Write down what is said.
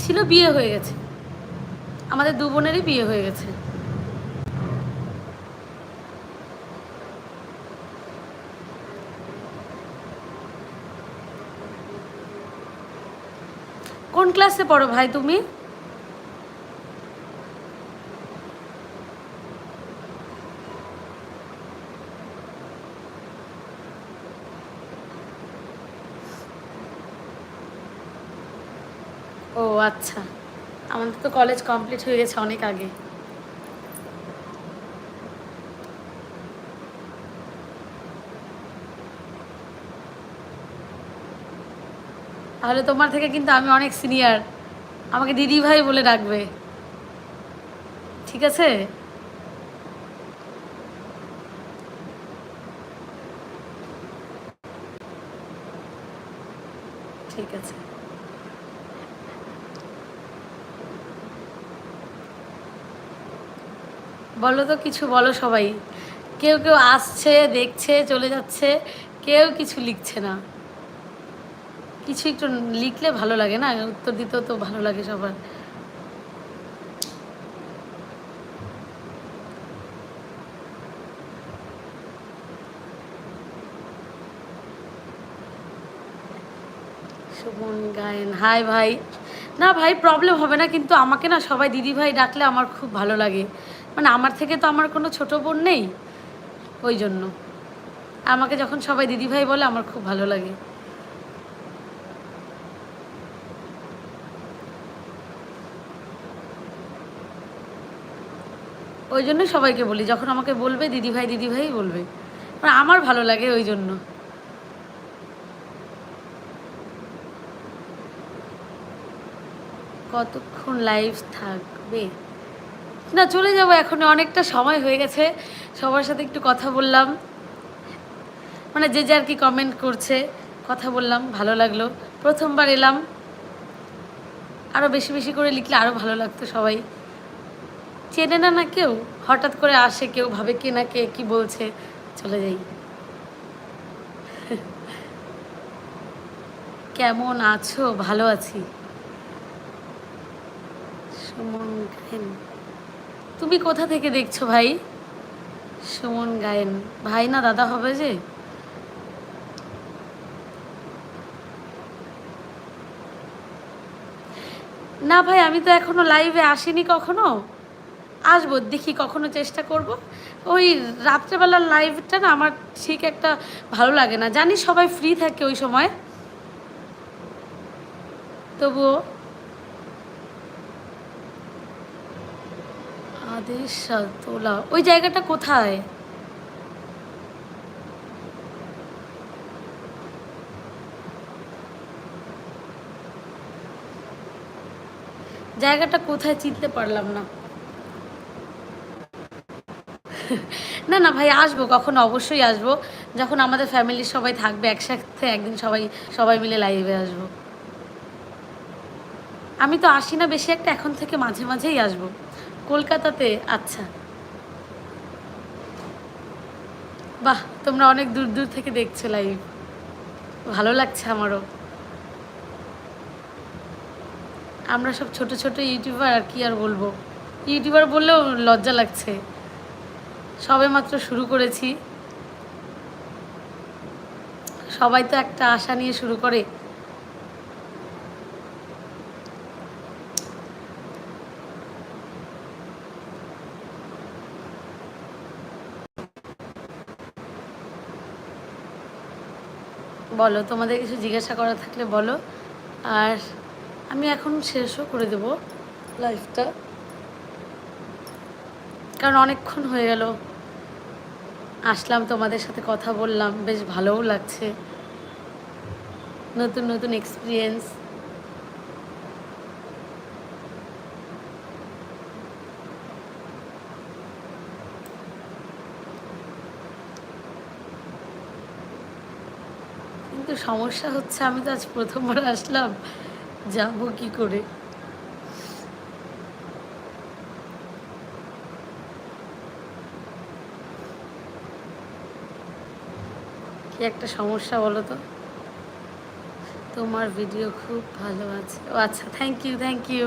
ছিল, বিয়ে হয়ে গেছে, আমাদের দু বোনেরই বিয়ে হয়ে গেছে। কোন ক্লাসে পড়ো ভাই তুমি? ও আচ্ছা, আমাদের তো কলেজ কমপ্লিট হয়ে গেছে অনেক আগে। তাহলে তোমার থেকে কিন্তু আমি অনেক সিনিয়র, আমাকে দিদি ভাই বলে ডাকবে, ঠিক আছে? ঠিক আছে, বলো তো কিছু, বলো সবাই। কেউ কেউ আসছে, দেখছে, চলে যাচ্ছে, কেউ কিছু লিখছে না। কিছু একটু লিখলে ভালো লাগে না, উত্তর দিতেও তো ভালো লাগে সবার। সুমন গায়েন, হাই ভাই। না ভাই, প্রবলেম হবে না, কিন্তু আমাকে না সবাই দিদি ভাই ডাকলে আমার খুব ভালো লাগে। মানে আমার থেকে তো আমার কোনো ছোট বোন নেই, ওই জন্য আমাকে যখন সবাই দিদি ভাই বলে আমার খুব ভালো লাগে। ওই জন্য সবাইকে বলি, যখন আমাকে বলবে দিদি ভাই বলবে, মানে আমার ভালো লাগে ওই জন্য। কতক্ষণ লাইভ থাকবে? না, চলে যাব এখন, অনেকটা সময় হয়ে গেছে, সবার সাথে একটু কথা বললাম, মানে যে যার কি কমেন্ট করছে, কথা বললাম, ভালো লাগলো। প্রথমবার এলাম, আরও বেশি বেশি করে লিখলে আরও ভালো লাগতো। সবাই চেনে না, না কেউ, হঠাৎ করে আসে, কেউ ভাবে কে না কে কি বলছে, চলে যাই। কেমন আছো? ভালো আছি। সুমন গায়েন, তুমি কোথা থেকে দেখছো ভাই? সুমন গায়েন ভাই না দাদা হবে যে। না ভাই, আমি তো এখনো লাইভে আসিনি কখনো, আসবো, দেখি কখনো চেষ্টা করব। ওই রাত্রেবেলার লাইভটা না আমার ঠিক একটা ভালো লাগে না, জানি সবাই ফ্রি থাকে ওই সময়, তবুও। আদেশ তোলা, ওই জায়গাটা কোথায়? জায়গাটা কোথায় চিনতে পারলাম না। না না ভাই, আসবো কখনো, অবশ্যই আসবো, যখন আমাদের ফ্যামিলির সবাই থাকবে একসাথে, একদিন সবাই সবাই মিলে লাইভে আসবো। আমি তো আসি না বেশি একটা, এখন থেকে মাঝে মাঝেই আসবো। কলকাতাতে? আচ্ছা। বাহ, তোমরা অনেক দূর দূর থেকে দেখছো লাইভ, ভালো লাগছে আমারও। আমরা সব ছোট ছোট ইউটিউবার, আর কি আর বলবো, ইউটিউবার বললেও লজ্জা লাগছে, সবে মাত্র শুরু করেছি, সবাই তো একটা আশা নিয়ে শুরু করে। বলো, তোমাদের কিছু জিজ্ঞাসা করা থাকলে বলো। আর আমি এখন শেষও করে দেব লাইফটা, কারণ অনেকক্ষণ হয়ে গেল আসলাম, তোমাদের সাথে কথা বললাম, বেশ ভালোও লাগছে, নতুন নতুন এক্সপিরিয়েন্স। কিন্তু সমস্যা হচ্ছে, আমি তো আজ প্রথমবার আসলাম, যাবো কি করে? কি একটা সমস্যা বলো তো। তোমার ভিডিও খুব ভালো আছে। ও আচ্ছা, থ্যাংক ইউ, থ্যাংক ইউ।